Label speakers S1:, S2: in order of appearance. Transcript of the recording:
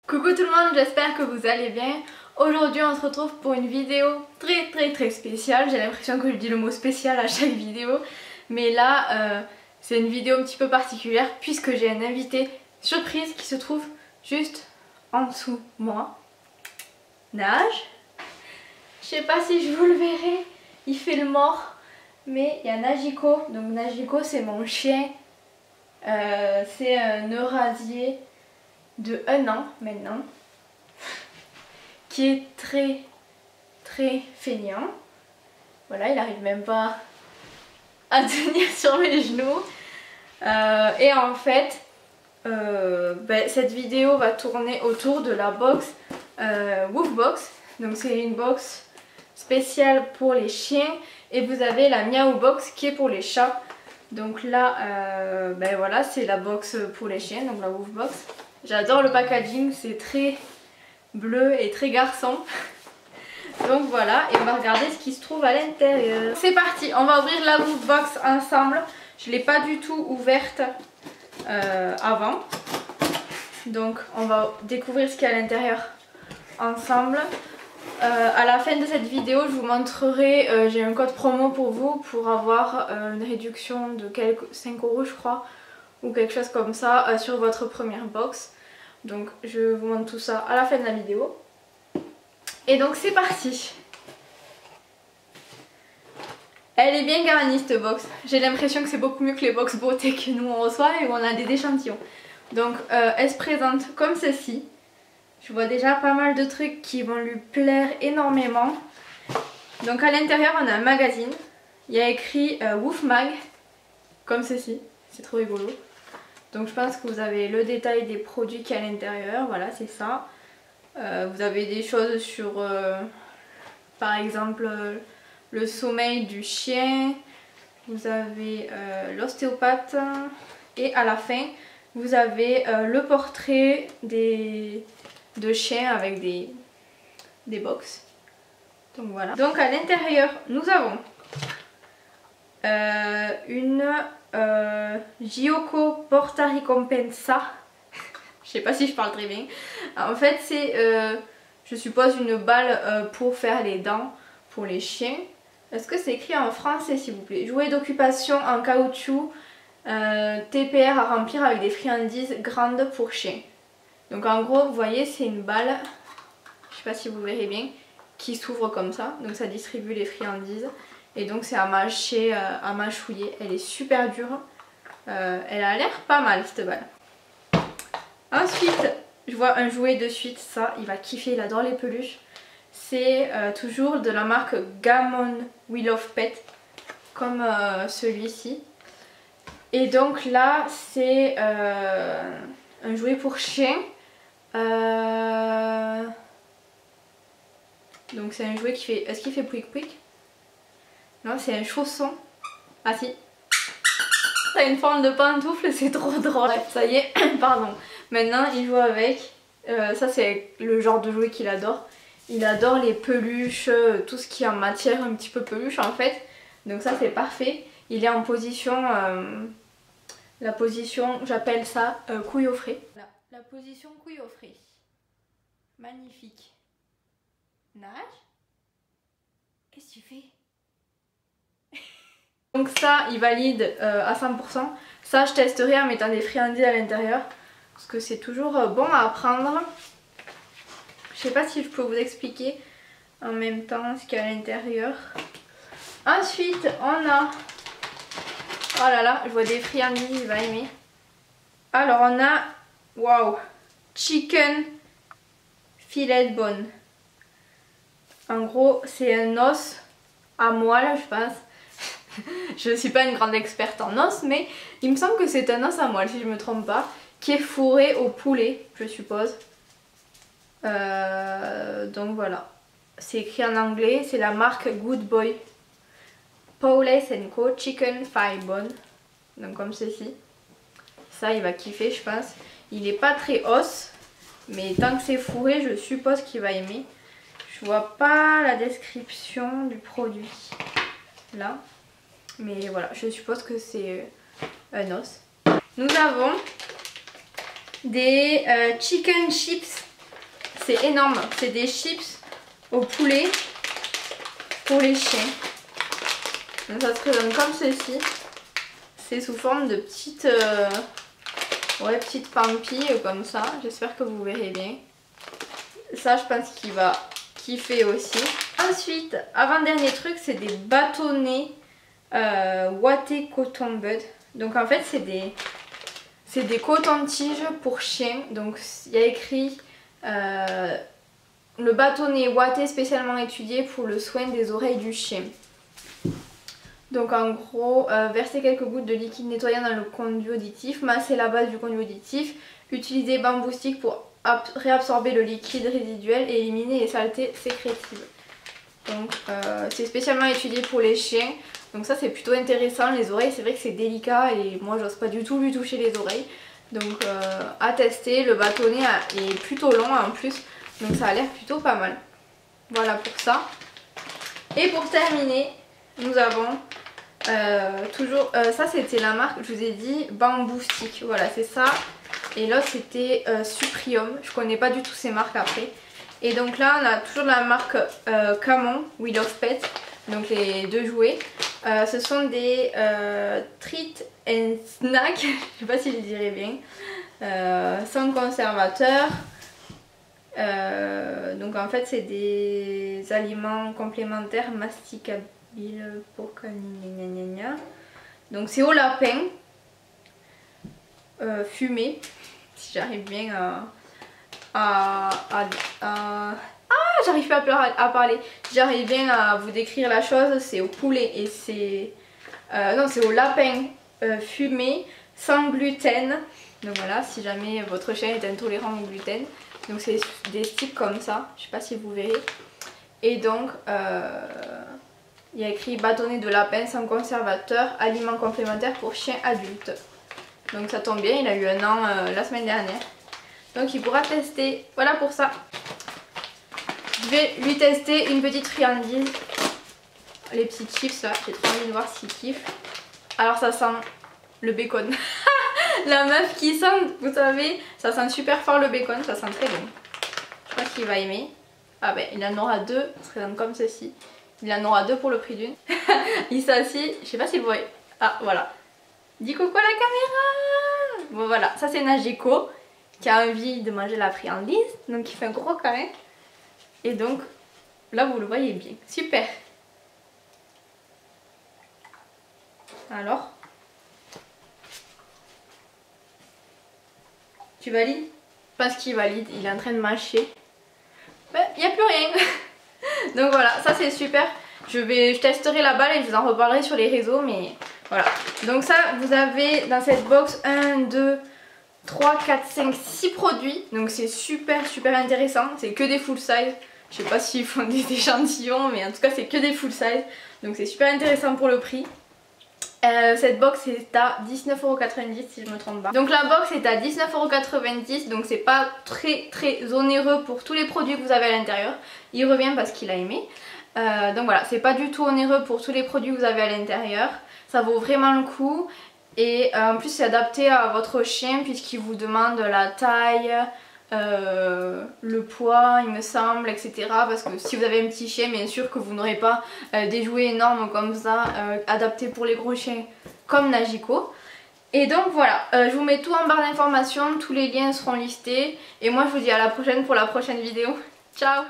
S1: Coucou tout le monde, j'espère que vous allez bien. Aujourd'hui on se retrouve pour une vidéo très spéciale. J'ai l'impression que je dis le mot spécial à chaque vidéo. Mais là c'est une vidéo un petit peu particulière puisque j'ai un invité surprise qui se trouve juste en dessous de moi. Nage. Je sais pas si je vous le verrai, il fait le mort. Mais il y a Najiko. Donc Najiko c'est mon chien. C'est un Eurasier de 1 an maintenant, qui est très feignant. Voilà, il arrive même pas à tenir sur mes genoux. Et en fait, cette vidéo va tourner autour de la box Woofbox. Donc c'est une box spéciale pour les chiens et vous avez la Meow Box qui est pour les chats. Donc là, voilà, c'est la box pour les chiens, donc la Woofbox. J'adore le packaging, c'est très bleu et très garçon. Donc voilà, et on va regarder ce qui se trouve à l'intérieur. C'est parti, on va ouvrir la Woofbox ensemble. Je ne l'ai pas du tout ouverte avant. Donc on va découvrir ce qu'il y a à l'intérieur ensemble. À la fin de cette vidéo, je vous montrerai, j'ai un code promo pour vous pour avoir une réduction de 5 € je crois, ou quelque chose comme ça sur votre première box. Donc je vous montre tout ça à la fin de la vidéo. Et donc c'est parti. Elle est bien garnie cette box. J'ai l'impression que c'est beaucoup mieux que les box beauté que nous on reçoit et où on a des échantillons. Donc elle se présente comme ceci. Je vois déjà pas mal de trucs qui vont lui plaire énormément. Donc à l'intérieur on a un magazine. Il y a écrit Woof Mag, comme ceci. C'est trop rigolo. Donc je pense que vous avez le détail des produits qu'il y a à l'intérieur. Voilà, c'est ça. Vous avez des choses sur par exemple le sommeil du chien. Vous avez l'ostéopathe. Et à la fin vous avez le portrait de chiens avec des box. Donc voilà. Donc à l'intérieur nous avons une Gioco Porta Ricompensa. Je sais pas si je parle très bien. En fait c'est je suppose une balle pour faire les dents pour les chiens. Est-ce que c'est écrit en français s'il vous plaît? Jouet d'occupation en caoutchouc, TPR à remplir avec des friandises grandes pour chiens. Donc en gros vous voyez c'est une balle, je sais pas si vous verrez bien, qui s'ouvre comme ça. Donc ça distribue les friandises. Et donc c'est à mâcher, à mâchouiller. Elle est super dure. Elle a l'air pas mal cette balle. Ensuite, je vois un jouet de suite. Ça, il va kiffer, il adore les peluches. C'est toujours de la marque Gammon We Love Pet. Comme celui-ci. Et donc là, c'est un jouet pour chien. Donc c'est un jouet qui fait... Est-ce qu'il fait pouic pouic? Non, c'est un chausson. Ah si. Ça a une forme de pantoufle, c'est trop drôle. Bref, ça y est, pardon. Maintenant, il joue avec. Ça, c'est le genre de jouet qu'il adore. Il adore les peluches, tout ce qui est en matière un petit peu peluche en fait. Donc ça, c'est parfait. Il est en position... la position, j'appelle ça couille au frais. La position couille au frais. Magnifique. Nage. Qu'est-ce que tu fais? Donc ça, il valide à 100%. Ça, je testerai en mettant des friandises à l'intérieur. Parce que c'est toujours bon à apprendre. Je sais pas si je peux vous expliquer en même temps ce qu'il y a à l'intérieur. Ensuite, on a... Oh là là, je vois des friandises, il va aimer. Alors on a... Waouh! Chicken filet de bone. En gros, c'est un os à moelle, je pense. Je ne suis pas une grande experte en os, mais il me semble que c'est un os à moelle, si je ne me trompe pas, qui est fourré au poulet, je suppose. Donc voilà. C'est écrit en anglais, c'est la marque Good Boy. Paul's & Co. Chicken Thigh Bone. Donc comme ceci. Ça, il va kiffer, je pense. Il n'est pas très os, mais tant que c'est fourré, je suppose qu'il va aimer. Je vois pas la description du produit là, mais voilà, je suppose que c'est un os. Nous avons des chicken chips c'est énorme. C'est des chips au poulet pour les chiens. Donc ça se présente comme ceci. C'est sous forme de petites, petites pampilles comme ça. J'espère que vous verrez bien. Ça, je pense qu'il va kiffer aussi. Ensuite, avant-dernier truc, c'est des bâtonnets Watté Cotton Bud. Donc en fait, c'est des cotons-tiges pour chiens. Donc il y a écrit le bâtonnet Watté spécialement étudié pour le soin des oreilles du chien. Donc en gros, verser quelques gouttes de liquide nettoyant dans le conduit auditif, masser la base du conduit auditif, utiliser bambou stick pour réabsorber le liquide résiduel et éliminer les saletés sécrétives. Donc c'est spécialement étudié pour les chiens. Donc ça c'est plutôt intéressant. Les oreilles, c'est vrai que c'est délicat et moi j'ose pas du tout lui toucher les oreilles. Donc à tester. Le bâtonnet est plutôt long en plus. Donc ça a l'air plutôt pas mal. Voilà pour ça. Et pour terminer, nous avons toujours... ça c'était la marque, je vous ai dit, Bamboo Stick. Voilà, c'est ça. Et l'autre c'était Suprium. Je connais pas du tout ces marques après. Et donc là on a toujours la marque Camon, Wheel of Pet. Donc les deux jouets. Ce sont des treat and snack. Je sais pas si je le dirais bien. Sans conservateur. Donc en fait c'est des aliments complémentaires masticables pour caniner. Donc c'est au lapin fumé, si j'arrive bien j'arrive pas à parler. J'arrive bien à vous décrire la chose. C'est au poulet et c'est non, c'est au lapin fumé sans gluten. Donc voilà, si jamais votre chien est intolérant au gluten. Donc c'est des sticks comme ça, je sais pas si vous verrez. Et donc il y a écrit bâtonnet de lapin sans conservateur, aliment complémentaire pour chiens adultes. Donc ça tombe bien, il a eu 1 an la semaine dernière. Donc il pourra tester, voilà pour ça. Je vais lui tester une petite friandise. Les petits chips là, j'ai trop envie de voir s'il kiffe. Alors ça sent le bacon. La meuf qui sent, vous savez, ça sent super fort le bacon, ça sent très bon. Je crois qu'il va aimer. Ah ben il en aura 2, ça se présente comme ceci. Il en aura 2 pour le prix d'une. Il s'assit, je sais pas si vous voyez. Ah voilà. Dis coucou à la caméra. Bon voilà, ça c'est Najiko qui a envie de manger la friandise. Donc il fait un gros câlin. Et donc là vous le voyez bien. Super. Alors, tu valides? Je pense qu'il valide, il est en train de mâcher. Ben, il n'y a plus rien. Donc voilà, ça c'est super. Je testerai la balle et je vous en reparlerai sur les réseaux, mais voilà. Donc ça, vous avez dans cette box 1, 2, 3, 4, 5, 6 produits. Donc c'est super intéressant. C'est que des full size. Je sais pas s'ils font des échantillons, mais en tout cas c'est que des full size. Donc c'est super intéressant pour le prix. Cette box est à 19,90€ si je me trompe pas. Donc la box est à 19,90€, donc c'est pas très onéreux pour tous les produits que vous avez à l'intérieur. Il revient parce qu'il a aimé. Donc voilà, c'est pas du tout onéreux pour tous les produits que vous avez à l'intérieur. Ça vaut vraiment le coup. Et en plus c'est adapté à votre chien puisqu'il vous demande la taille, le poids il me semble, etc. Parce que si vous avez un petit chien, bien sûr que vous n'aurez pas des jouets énormes comme ça adaptés pour les gros chiens comme Najiko. Et donc voilà, je vous mets tout en barre d'informations, tous les liens seront listés. Et moi je vous dis à la prochaine pour la prochaine vidéo. Ciao!